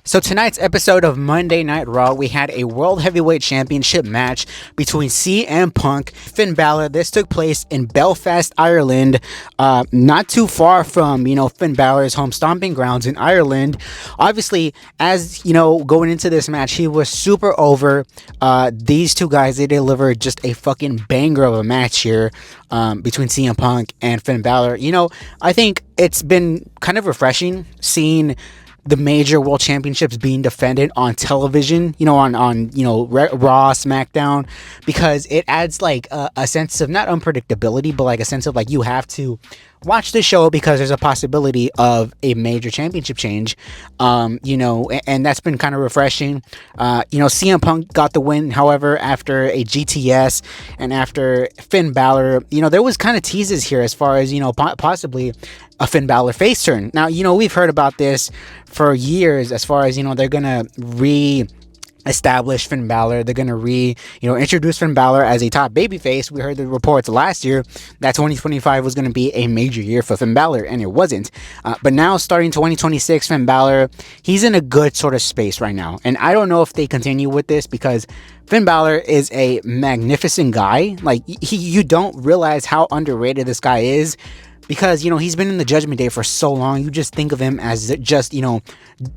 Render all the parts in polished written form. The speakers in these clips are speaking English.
So tonight's episode of Monday Night Raw, we had a World Heavyweight Championship match between CM Punk, Finn Balor. This took place in Belfast, Ireland, not too far from, Finn Balor's home stomping grounds in Ireland. Obviously, as, going into this match, he was super over. These two guys, they delivered just a fucking banger of a match here between CM Punk and Finn Balor. I think it's been kind of refreshing seeing the major world championships being defended on television, on Raw, SmackDown, because it adds like a sense of not unpredictability, but like a sense of like you have to watch the show because there's a possibility of a major championship change, and that's been kind of refreshing. CM Punk got the win, however, after a GTS and after Finn Balor, there was kind of teases here as far as, possibly a Finn Balor face turn. Now, we've heard about this for years as far as, they're going to establish Finn Balor. They're going to introduce Finn Balor as a top babyface. We heard the reports last year that 2025 was going to be a major year for Finn Balor, and it wasn't. But now, starting 2026, Finn Balor, he's in a good sort of space right now. And I don't know if they continue with this because Finn Balor is a magnificent guy. Like, you don't realize how underrated this guy is, because, he's been in the Judgment Day for so long. You just think of him as just,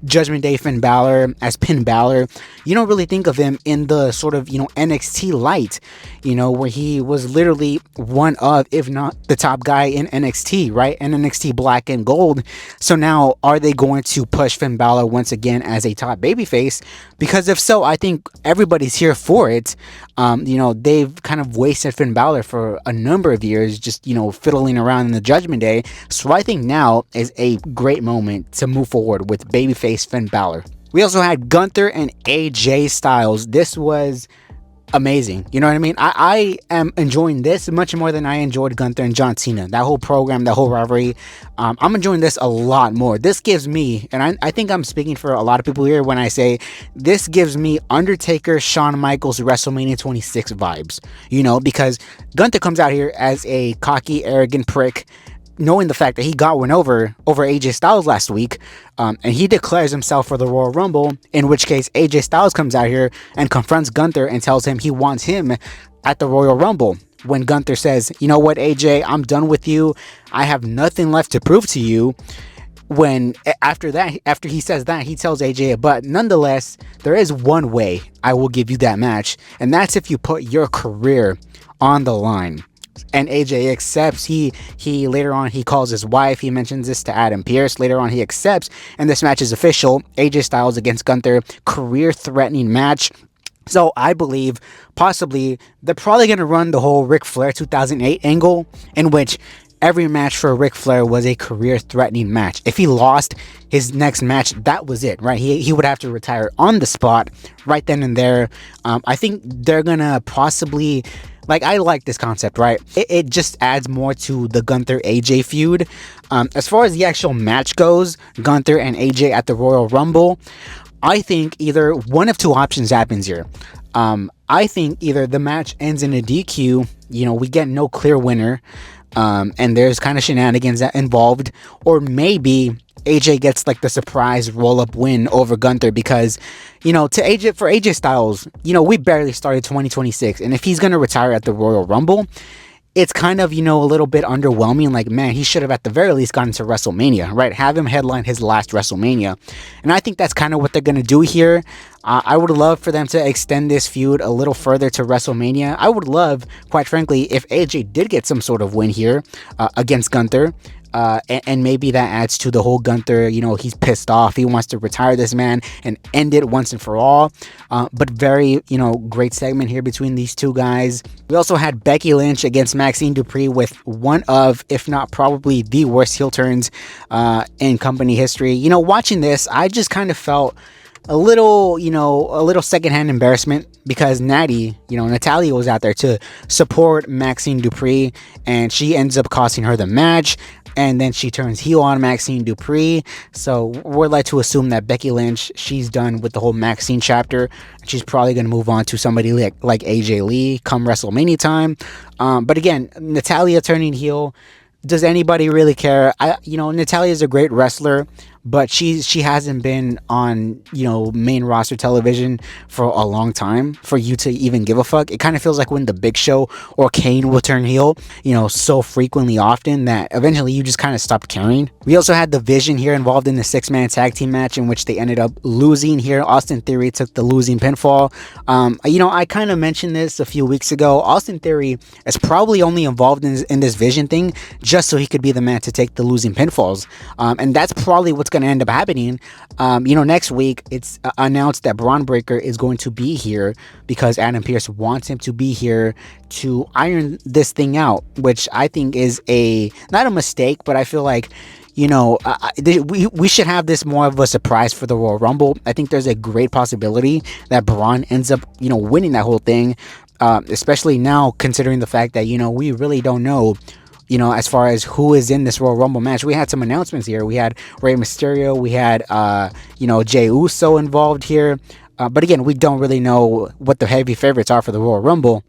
Judgment Day Finn Balor, as Finn Balor. You don't really think of him in the sort of, NXT light, where he was literally one of, if not the top guy in NXT, right? And NXT Black and Gold. So now, are they going to push Finn Balor once again as a top babyface? Because if so, I think everybody's here for it. They've kind of wasted Finn Balor for a number of years, just, fiddling around in the Judgment Day. So I think now is a great moment to move forward with babyface Finn Balor. We also had Gunther and AJ Styles. This was amazing. You know what I mean? I am enjoying this much more than I enjoyed Gunther and John Cena. That whole program, that whole rivalry. I'm enjoying this a lot more. This gives me, and I think I'm speaking for a lot of people here when I say this gives me Undertaker, Shawn Michaels, WrestleMania 26 vibes. Because Gunther comes out here as a cocky, arrogant prick, knowing the fact that he got one over AJ Styles last week, and he declares himself for the Royal Rumble, in which case AJ Styles comes out here and confronts Gunther and tells him he wants him at the Royal Rumble. When Gunther says, you know what, AJ, I'm done with you. I have nothing left to prove to you. After he says that, he tells AJ, but nonetheless, there is one way I will give you that match, and that's if you put your career on the line. And AJ accepts. He later on, he calls his wife. He mentions this to Adam Pearce. Later on, he accepts, and this match is official. AJ Styles against Gunther, career-threatening match. So I believe possibly they're probably going to run the whole Ric Flair 2008 angle, in which every match for Ric Flair was a career-threatening match. If he lost his next match, that was it, right? He would have to retire on the spot right then and there. I think they're going to possibly... I like this concept, right? It just adds more to the Gunther AJ feud. As far as the actual match goes, Gunther and AJ at the Royal Rumble, I think either one of two options happens here. I think either the match ends in a DQ, we get no clear winner, and there's kind of shenanigans involved, or maybe AJ gets the surprise roll-up win over Gunther, because for AJ Styles, we barely started 2026, and if he's gonna retire at the Royal Rumble, it's kind of, a little bit underwhelming. Man, he should have at the very least gotten to WrestleMania, right? Have him headline his last WrestleMania. And I think that's kind of what they're going to do here. I would love for them to extend this feud a little further to WrestleMania. I would love, quite frankly, if AJ did get some sort of win here against Gunther. And maybe that adds to the whole Gunther, he's pissed off. He wants to retire this man and end it once and for all. But very, great segment here between these two guys. We also had Becky Lynch against Maxine Dupree with one of, if not probably the worst heel turns in company history. Watching this, I just kind of felt a little secondhand embarrassment, because Natalia was out there to support Maxine Dupree, and she ends up costing her the match. And then she turns heel on Maxine Dupree. So we're led to assume that Becky Lynch, she's done with the whole Maxine chapter. She's probably going to move on to somebody like AJ Lee come WrestleMania time. But again, Natalia turning heel, does anybody really care? Natalia is a great wrestler, but she hasn't been on, main roster television for a long time for you to even give a fuck. It kind of feels like when the Big Show or Kane will turn heel, so frequently often that eventually you just kind of stopped caring. We also had the Vision here involved in the 6-man tag team match in which they ended up losing here. Austin Theory took the losing pinfall. I kind of mentioned this a few weeks ago. Austin Theory is probably only involved in this Vision thing just so he could be the man to take the losing pinfalls. And that's probably what's going to end up happening. Next week, it's announced that Braun Breaker is going to be here because Adam Pearce wants him to be here to iron this thing out, which I think is not a mistake, but I feel like, we should have this more of a surprise for the Royal Rumble. I think there's a great possibility that Braun ends up, winning that whole thing, especially now considering the fact that, we really don't know, as far as who is in this Royal Rumble match. We had some announcements here. We had Rey Mysterio. We had, Jey Uso involved here. But again, we don't really know what the heavy favorites are for the Royal Rumble.